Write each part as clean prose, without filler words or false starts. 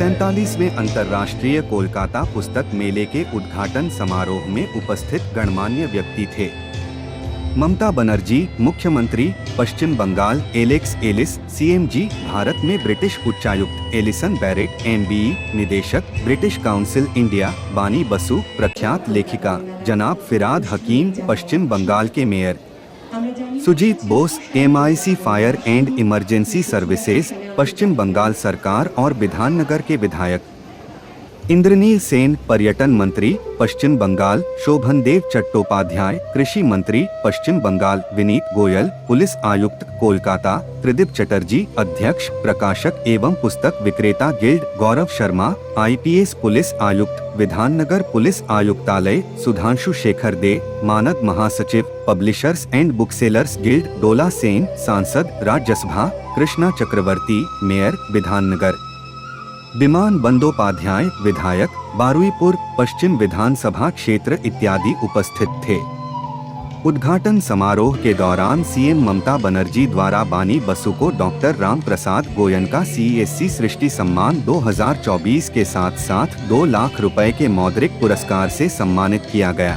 47वें अंतर्राष्ट्रीय कोलकाता पुस्तक मेले के उद्घाटन समारोह में उपस्थित गणमान्य व्यक्ति थे। ममता बनर्जी मुख्यमंत्री Paschim Banga, Alex Ellis CMG Bharat में ब्रिटिश उच्चायुक्त, एलिसन बैरेट एमबीई निदेशक, British Council India, Bani Basu प्रख्यात लेखिका, जनाब फिराद हकीम पश्चिम बंगाल के mayor, Sujit Bose MIC fire and emergency services Paschim Banga सरकार और विधाननगर के विधायक, इंद्रनील सेन पर्यटन मंत्री पश्चिम बंगाल, शोभनदेव चट्टोपाध्याय कृषि मंत्री पश्चिम बंगाल, विनीत गोयल पुलिस आयुक्त कोलकाता, त्रिदीप चटर्जी अध्यक्ष प्रकाशक एवं पुस्तक विक्रेता guild, Gaurav Sharma IPS police आयुक्त विधाननगर पुलिस आयुक्तालय, सुधांशु शेखर दे मानद महासचिव publishers and booksellers guild, Dola Sen सांसद राज्यसभा, कृष्णा चक्रवर्ती मेयर विधाननगर, विमान बंदोपाध्याय विधायक बारुईपुर पश्चिम विधानसभा क्षेत्र इत्यादि उपस्थित थे। उद्घाटन समारोह के दौरान सीएम ममता बनर्जी द्वारा बानी बसु को डॉक्टर राम प्रसाद गोयनका CSC सृष्टि सम्मान 2024 के साथ साथ 2 लाख रुपए के मौद्रिक पुरस्कार से सम्मानित किया गया।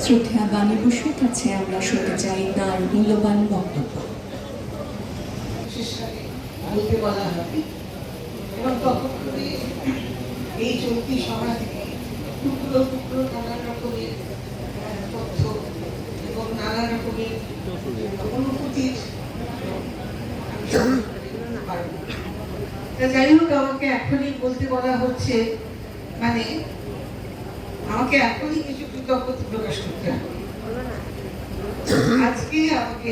শ্রদ্ধেয় বাণী বসুর কাছে আমরা শুনতে চাই তার মূল্যবান বক্তব্য। বলতে বলা হবে এবং তখন এই চলতি সভা থেকে টুকরো টুকরো নানা রকমের তথ্য এবং নানা রকমের অনুভূতির যাই হোক, আমাকে এখনই বলতে বলা হচ্ছে, মানে আমাকে এখনই কিছু কৃতজ্ঞতা প্রকাশ করতে হবে। আজকে আমাকে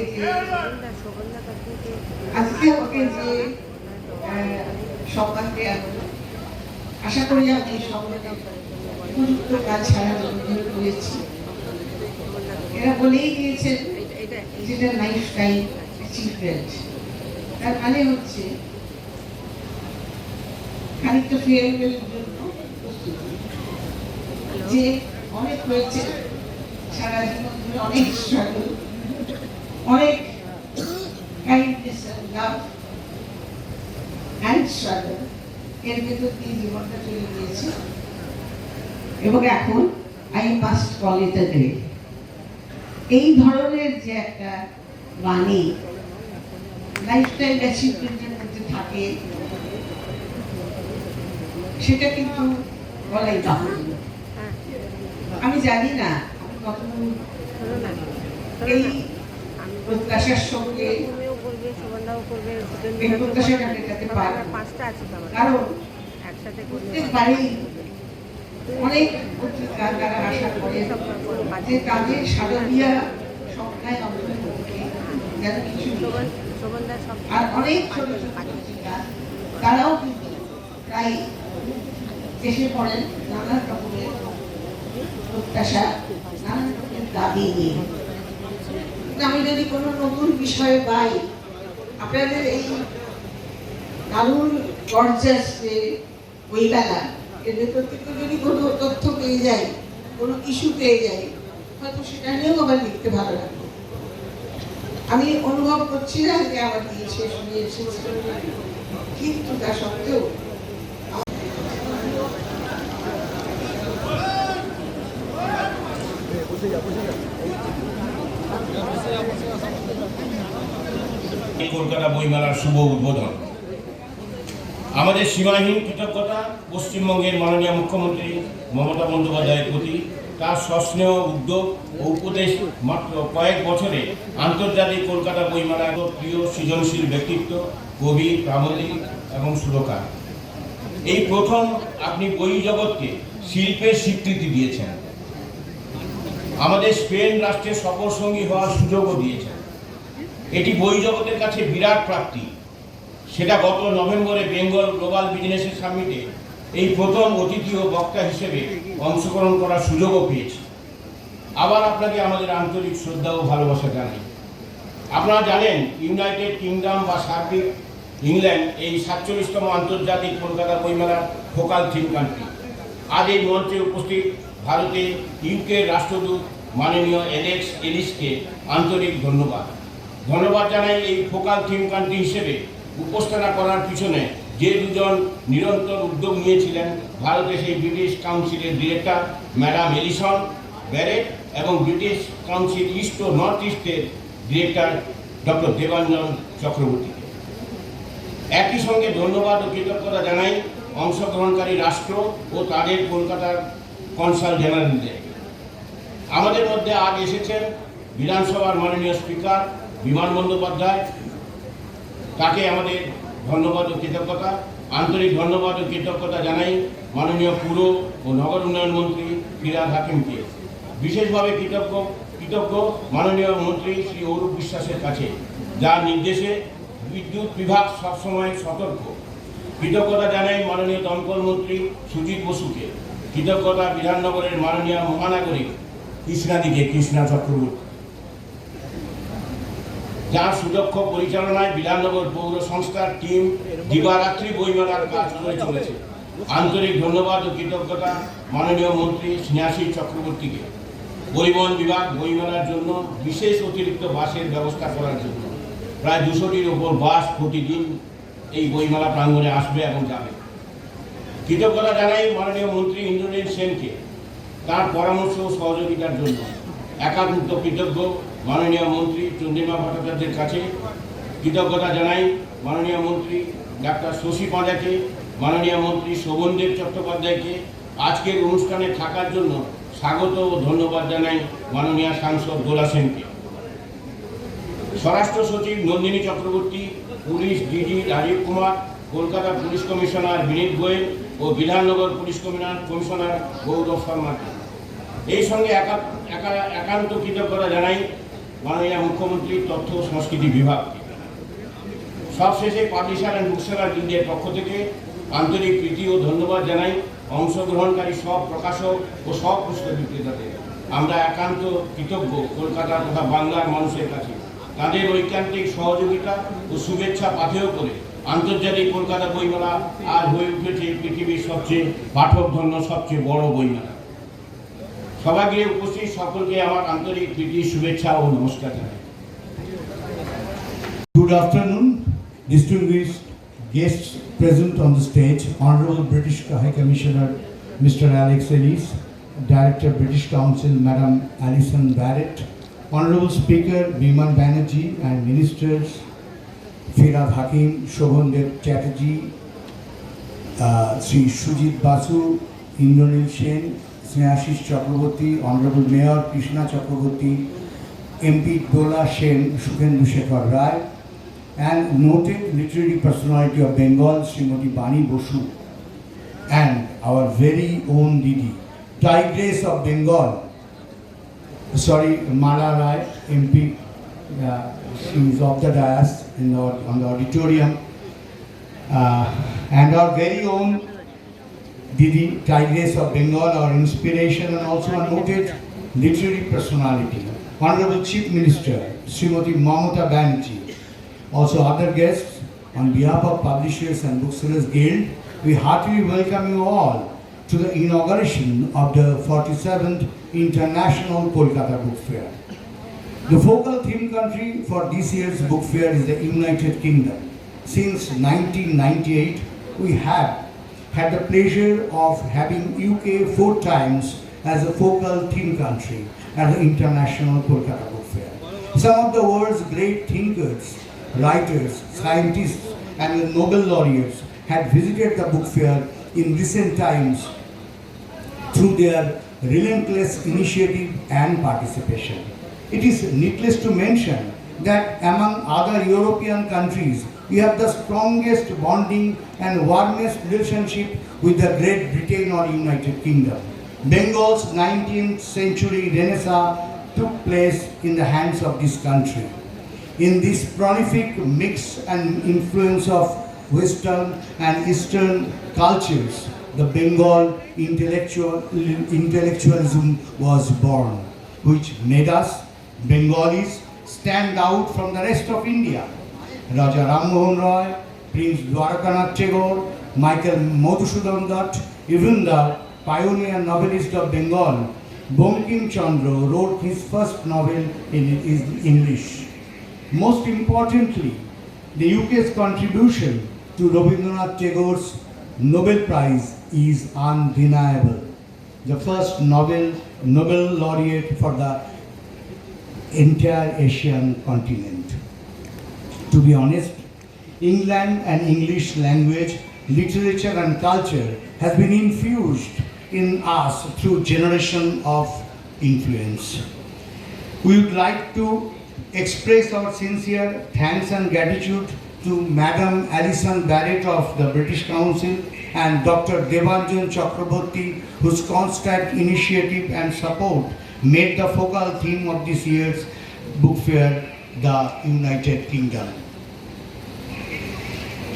যে সম্মান দেওয়া হলো, আশা করি আমি সম্মানের উপযুক্ত কাজ ছাড়া করেছি। এরা বলেই দিয়েছেন যেটা লাইফ টাইম অ্যাচিভমেন্ট, তার মানে হচ্ছে খানিকটা ফেয়ারওয়েলের জন্য প্রস্তুতি, যে অনেক হয়েছে সারা জীবন ধরে, অনেক স্ট্রাগল, অনেক kindness and love and struggle এর ভেতর দিয়ে জীবনটা চলে গিয়েছে এবং এখন I must call it a day. এই ধরনের যে একটা বাণী লাইফটাইম অ্যাচিভমেন্টের মধ্যে থাকে, সেটা কিন্তু বলাই বাহুল্য। আমি জানি না আমি কখনো এই প্রত্যাশার সঙ্গে এই প্রত্যাশাটা মেটাতে পারবো, কারণ প্রত্যেকবারই অনেক পত্রিকা তারা আশা করে যে তাদের সারদিয়া সংখ্যায় অন্তর্ভুক্তি যেন কিছু, আর অনেক ছোট ছোট পত্রিকা তারাও কিন্তু প্রায় এসে পড়েন নানা রকমের প্রত্যাশা, নানা রকমের দাবি নিয়ে। আমি যদি কোনো নতুন বিষয়ে পাই, আপনাদের এই দারুণ গর্জাস যে বইমেলা, এর ভেতর থেকে যদি কোনো তথ্য পেয়ে যাই, কোনো ইস্যু পেয়ে যাই, হয়তো সেটা নিয়েও আমার লিখতে ভালো লাগবে। আমি অনুভব করছি না যে আমার দিয়ে শেষ হয়ে এসেছে, কিন্তু তা সত্ত্বেও কলকাতা বইমেলার শুভ উদ্বোধন। আমাদের সীমাহীন কৃতজ্ঞতা পশ্চিমবঙ্গের মাননীয় মুখ্যমন্ত্রী মমতা বন্দ্যোপাধ্যায়ের প্রতি। তার সস্নেহ উদ্যোগ ও উপদেশ মাত্র কয়েক বছরে আন্তর্জাতিক কলকাতা বইমেলার প্রিয় সৃজনশীল ব্যক্তিত্ব, কবি, প্রাবন্ধিক এবং সুরকার। এই প্রথম আপনি বই জগৎকে শিল্পের স্বীকৃতি দিয়েছেন, আমাদের স্পেন রাষ্ট্রের সফর সঙ্গী হওয়ার সুযোগও দিয়েছেন। এটি বই জগতের কাছে বিরাট প্রাপ্তি। সেটা গত নভেম্বরে বেঙ্গল গ্লোবাল বিজনেস সামিটে এই প্রথম অতিথি ও বক্তা হিসেবে অংশগ্রহণ করার সুযোগও পেয়েছি। আবার আপনাকে আমাদের আন্তরিক শ্রদ্ধা ও ভালোবাসা জানাই। আপনারা জানেন ইউনাইটেড কিংডম বা সার্বিক ইংল্যান্ড এই 47তম আন্তর্জাতিক কলকাতা বইমেলার ফোকাল থিম কান্ট্রি। আজ এই মঞ্চে উপস্থিত ভারতে ইউকের রাষ্ট্রদূত মাননীয় এলেক্স এলিসকে আন্তরিক ধন্যবাদ জানাই। এই ফোকাল থিম কান্ট্রি হিসেবে উপস্থাপনা করার পিছনে যে দুজন নিরন্তর উদ্যোগ নিয়েছিলেন, ভারতে সেই ব্রিটিশ কাউন্সিলের ডিরেক্টর ম্যাডাম এলিসন ব্যারেট এবং ব্রিটিশ কাউন্সিল ইস্ট ও নর্থ ইস্টের ডিরেক্টর ডক্টর দেবাঞ্জন চক্রবর্তী। একই সঙ্গে ধন্যবাদ ও কৃতজ্ঞতা জানাই অংশগ্রহণকারী রাষ্ট্র ও তাদের কলকাতার কনসাল জেনারেলদের। আমাদের মধ্যে আজ এসেছেন বিধানসভার মাননীয় স্পিকার বিমান বন্দ্যোপাধ্যায়, তাকে আমাদের ধন্যবাদ ও কৃতজ্ঞতা। আন্তরিক ধন্যবাদ ও কৃতজ্ঞতা জানাই মাননীয় পুর ও নগর উন্নয়ন মন্ত্রী ফিরহাদ হাকিমকে। বিশেষভাবে কৃতজ্ঞ মাননীয় মন্ত্রী শ্রী অরূপ বিশ্বাসের কাছে, যার নির্দেশে বিদ্যুৎ বিভাগ সবসময় সতর্ক। কৃতজ্ঞতা জানাই মাননীয় দমকল মন্ত্রী সুজিত বসুকে। কৃতজ্ঞতা বিধাননগরের মাননীয় মহানাগরিক কৃষ্ণা চক্রবর্তী, যার সুদক্ষ পরিচালনায় বিধাননগর পৌর সংস্থার টিম দিবারাত্রি বইমেলার কাজ করে চলেছে। আন্তরিক ধন্যবাদ ও কৃতজ্ঞতা মাননীয় মন্ত্রী স্নেহাশিস চক্রবর্তীকে। পরিবহন বিভাগ বইমেলার জন্য বিশেষ অতিরিক্ত বাসের ব্যবস্থা করার জন্য প্রায় 200টির ওপর বাস প্রতিদিন এই বইমেলা প্রাঙ্গণে আসবে এবং যাবে। কৃতজ্ঞতা জানাই মাননীয় মন্ত্রী ইন্দ্রনীল সেনকে তার পরামর্শ ও সহযোগিতার জন্য। একান্ত কৃতজ্ঞ মাননীয় মন্ত্রী চন্দ্রিমা ভট্টাচার্যের কাছে। কৃতজ্ঞতা জানাই মাননীয় মন্ত্রী ডাক্তার শশী পাঁজাকে, মাননীয় মন্ত্রী শোভনদেব চট্টোপাধ্যায়কে। আজকের অনুষ্ঠানে থাকার জন্য স্বাগত ও ধন্যবাদ জানাই মাননীয় সাংসদ দোলা সেনকে। স্বরাষ্ট্র সচিব Nandini Chakraborty, police DG Rajeev Kumar, Kolkata police commissioner Vineet Goyal ও বিধাননগর পুলিশ কমিশনার গৌরব শর্মাকে। এই সঙ্গে একান্ত কৃতজ্ঞতা জানাই মাননীয় মুখ্যমন্ত্রী তথ্য ও সংস্কৃতি বিভাগকে। সবশেষে পাবলিশার অ্যান্ড বুকসেলার গিল্ডের পক্ষ থেকে আন্তরিক প্রীতি ও ধন্যবাদ জানাই অংশগ্রহণকারী সব প্রকাশক ও সব পুস্তক বিক্রেতাদের। আমরা একান্ত কৃতজ্ঞ কলকাতা তথা বাংলার মানুষের কাছে। তাদের ঐকান্তিক সহযোগিতা ও শুভেচ্ছা পাথেয় করে আন্তর্জাতিক কলকাতা বইমেলা আজ হয়ে উঠেছে পৃথিবীর সবচেয়ে পাঠকধন্য সবচেয়ে বড় বইমেলা। সভাগৃহে উপস্থিত সকলকে আমার আন্তরিক প্রীতি, শুভেচ্ছা ও নমস্কার জানাই। Good afternoon, distinguished guests present on the stage, Honorable British High Commissioner Mr. Alex Ellis, Director British Council Madam Alison Barrett, Honorable Speaker Biman Banerjee and Ministers Firhad Hakim, Shobhandev Chatterjee, Sri Sujit Basu, Indranil Sen, Snehashish Chakraborty, Honorable Mayor Krishna Chakraborty, MP Dola Sen, Shukhendu Shekhar Rai, and noted literary personality of Bengal, Srimati Bani Bosu, and our very own Didi, Tigress of Bengal, Mala Rai, MP, she is of the dais on the auditorium, and our very own Didi, Tigress of Bengal, our inspiration and also a noted literary personality, Honorable Chief Minister, Srimati Mamata Banerjee. Also other guests, on behalf of Publishers and Booksellers Guild, we heartily welcome you all to the inauguration of the 47th International Kolkata Book Fair. The focal theme country for this year's book fair is the United Kingdom. Since 1998, we have had the pleasure of having UK 4 times as a focal theme country at the International Kolkata Book Fair. Some of the world's great thinkers, writers, scientists and the Nobel laureates had visited the book fair in recent times through their relentless initiative and participation. It is needless to mention that among other European countries, we have the strongest bonding and warmest relationship with the Great Britain or United Kingdom. Bengal's 19th century Renaissance took place in the hands of this country. In this prolific mix and influence of Western and Eastern cultures, the Bengal intellectualism was born. which made us, Bengalis, stand out from the rest of India. Raja Ram Mohan Roy, Prince Dwarakanath Tagore, Michael Madhusudan Dutt, even the pioneer novelist of Bengal, Bankim Chandra, wrote his first novel in English. Most importantly, the UK's contribution to Rabindranath Tagore's Nobel Prize is undeniable. The first Nobel laureate for the entire Asian continent. To be honest, England and English language, literature and culture has been infused in us through generation of influence. We would like to express our sincere thanks and gratitude to Madam Alison Barrett of the British Council and Dr. Devanjan Chakraborty, whose constant initiative and support made the focal theme of this year's book fair the United Kingdom.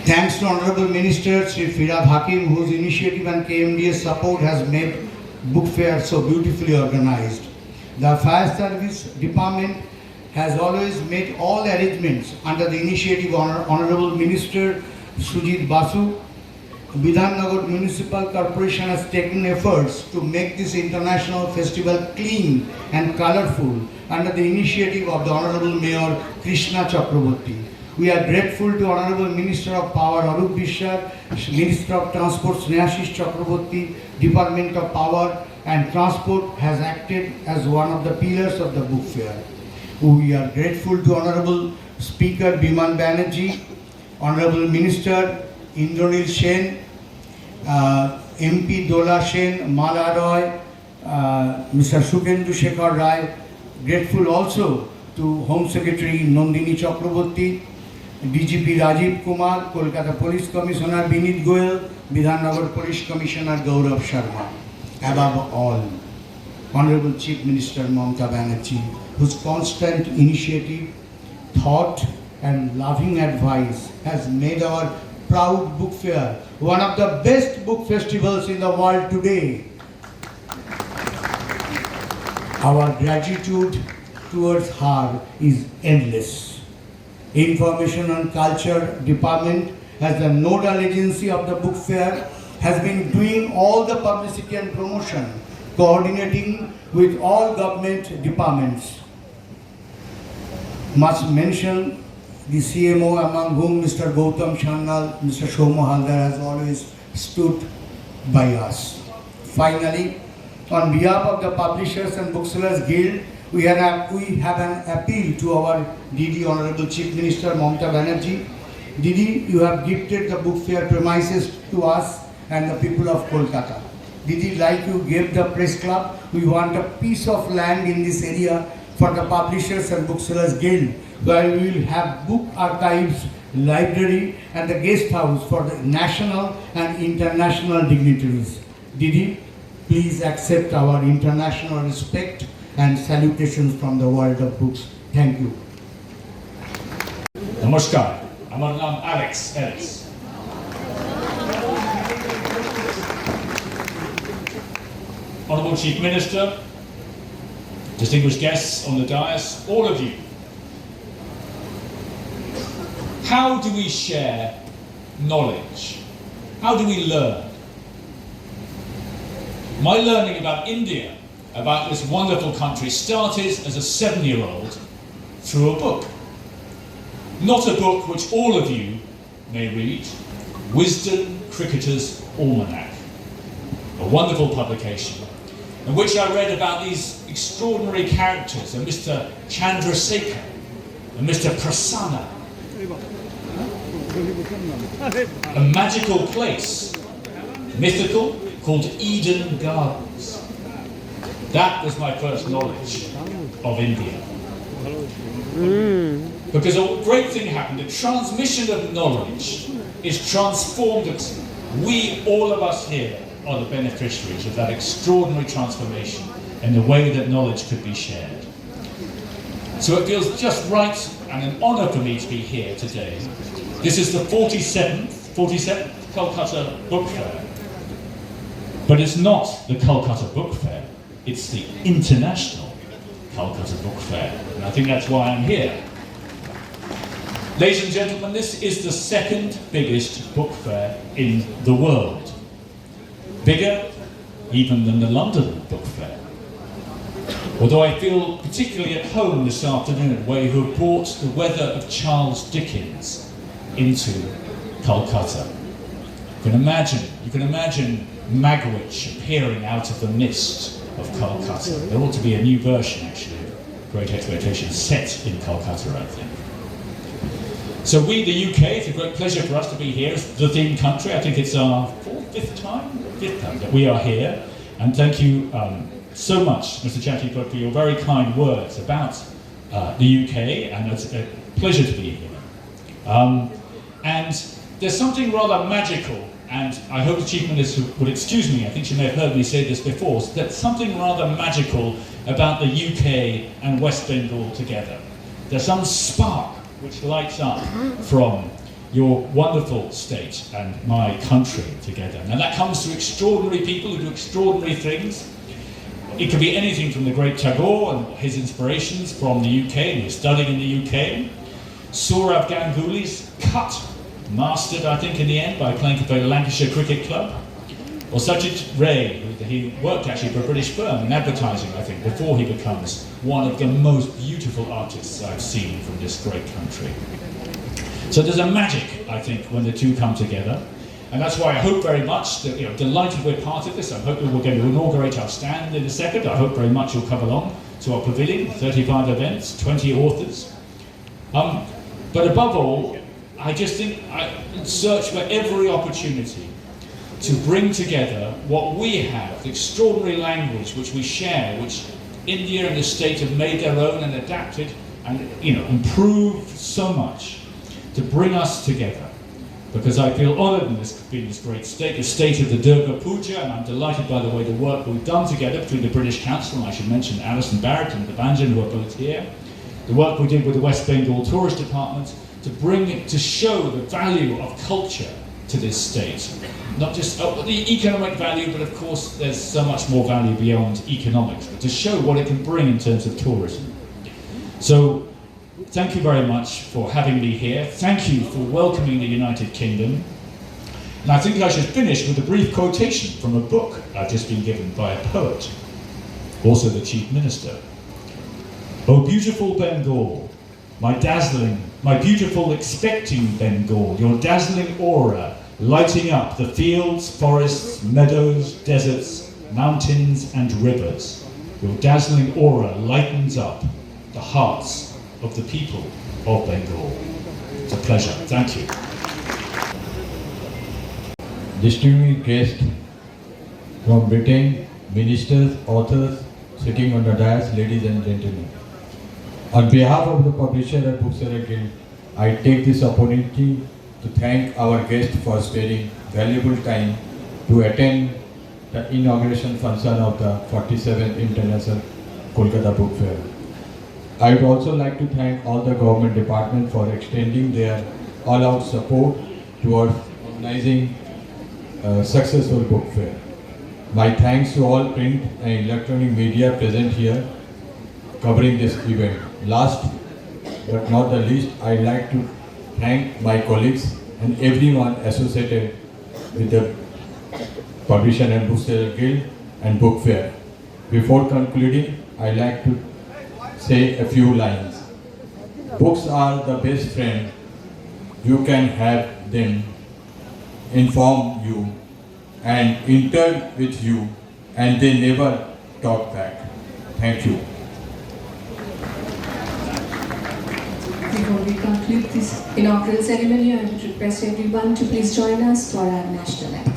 Thanks to Honorable Minister Sri Firad Hakim, whose initiative and KMDA's support has made book fair so beautifully organized. The Fire Service Department has always made all arrangements under the initiative of Honorable Minister Sujit Basu. Bidhannagar Municipal Corporation has taken efforts to make this international festival clean and colorful under the initiative of the Honorable Mayor Krishna Chakraborty. We are grateful to Honorable Minister of Power Arup Bishar, Minister of Transport Snehashish Chakraborty, Department of Power and Transport has acted as one of the pillars of the book fair. We are grateful to Honorable Speaker Biman Banerjee, Honorable Minister Indranil Sen, MP Dola Sen, Mala Roy, Mr. Sukhendu Shekhar Rai. Grateful also to Home Secretary Nandini Chakraborty, DGP Rajiv Kumar, Kolkata Police Commissioner Binit Goyal, Bidhannagar Police Commissioner Gaurav Sharma. Above all, Honorable Chief Minister Mamata Banerjee, whose constant initiative, thought and loving advice has made our proud book fair one of the best book festivals in the world today. Our gratitude towards her is endless. Information and Culture Department, as the nodal agency of the book fair, has been doing all the publicity and promotion, coordinating with all government departments. Must mention the CMO, among whom Mr. Gautam Shanal, Mr. Shoma Haldar has always stood by us. Finally, on behalf of the Publishers and Booksellers Guild, we have an appeal to our DD Honorable Chief Minister Mamata Banerjee. DD, you have gifted the book fair premises to us and the people of Kolkata. DD, like you gave the press club, we want a piece of land in this area for the Publishers and Booksellers Guild, where we will have book archives, library and the guest house for the national and international dignitaries. DD, please accept our international respect and salutations from the world of books. Thank you. Namaskar. আমার নাম Alex Ellis. Honorable Chief Minister, distinguished guests on the dais, all of you. How do we share knowledge? How do we learn? My learning about India, about this wonderful country, started as a 7-year-old through a book. Not a book which all of you may read, Wisdom Cricketer's Almanac, a wonderful publication, in which I read about these extraordinary characters, and Mr. Chandrasekhar, and Mr. Prasanna, a magical place, mythical, called Eden Gardens. That was my first knowledge of India. Because a great thing happened, the transmission of knowledge is transformed. We, all of us here, are the beneficiaries of that extraordinary transformation and the way that knowledge could be shared. So it feels just right and an honor for me to be here today. This is the 47th Kolkata Book Fair. But it's not the Kolkata Book Fair, it's the International Kolkata Book Fair. And I think that's why I'm here. Ladies and gentlemen, this is the second biggest book fair in the world. Bigger even than the London Book Fair. Although I feel particularly at home this afternoon where you have brought the weather of Charles Dickens into Kolkata. You can imagine Magwitch appearing out of the mist of Kolkata. There ought to be a new version actually of Great Expectations set in Kolkata, I think. So we, the UK, it's a great pleasure for us to be here as the theme country. I think it's our fifth time that we are here. And thank you so much, Mr. Chatty, for your very kind words about the UK, and it's a pleasure to be here. And there's something rather magical, and I hope the Chief Minister would excuse me, I think she may have heard me say this before, there's something rather magical about the UK and West Bengal together. There's some spark which lights up from your wonderful state and my country together. Now that comes to extraordinary people who do extraordinary things. It could be anything from the great Tagore and his inspirations from the UK, and he was studying in the UK. Sourav Ganguly's cut, mastered I think in the end by playing for the Lancashire Cricket Club. Or Sajid Ray, he worked actually for a British firm in advertising I think before he becomes one of the most beautiful artists I've seen from this great country. So there's a magic, I think, when the two come together. And that's why I hope very much that, delighted we're part of this. I'm hoping we're going to inaugurate our stand in a second. I hope very much you'll come along to our pavilion, 35 events, 20 authors. But above all, I just think I search for every opportunity to bring together what we have, the extraordinary language which we share, which India and the State have made their own and adapted and improved so much, to bring us together. Because I feel honoured in being this great state, the state of the Durga Puja, and I'm delighted by the way the work we've done together between the British Council, and I should mention Alison Barrett and Debanjan, who are both here, the work we did with the West Bengal Tourist Department to show the value of culture to this state. Not just the economic value, but of course there's so much more value beyond economics, but to show what it can bring in terms of tourism. So, thank you very much for having me here. Thank you for welcoming the United Kingdom. And I think I should finish with a brief quotation from a book I've just been given by a poet, also the Chief Minister. Oh beautiful Bengal, my beautiful expecting Bengal, your dazzling aura lighting up the fields, forests, meadows, deserts, mountains and rivers. Your dazzling aura lightens up the hearts of the people of Bengal. It's a pleasure. Thank you. Distinguished guests from Britain, ministers, authors sitting on the dais, ladies and gentlemen. On behalf of the publisher and bookseller guild, I take this opportunity to thank our guests for sparing valuable time to attend the inauguration function of the 47th International Kolkata Book Fair. I would also like to thank all the government departments for extending their all-out support towards organizing a successful book fair. My thanks to all print and electronic media present here covering this event. Last but not the least, I'd like to thank my colleagues and everyone associated with the Publisher and Bookseller Guild and Book Fair. Before concluding, I'd like to say a few lines. Books are the best friend. You can have them inform you and interact with you, and they never talk back. Thank you. Before we conclude this inaugural ceremony, I would request everyone to please join us for our national anthem.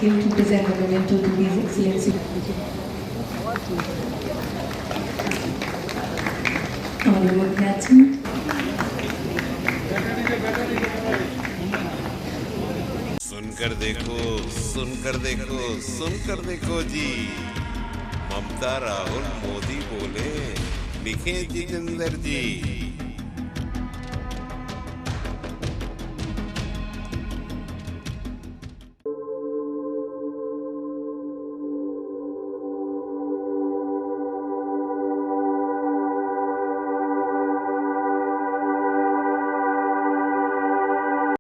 skill to present the memento to His Excellency. Honorable Captain. सुनकर देखो, सुनकर देखो, सुनकर देखो जी। ममता राहुल मोदी बोले, लिखे जितेंद्र जी।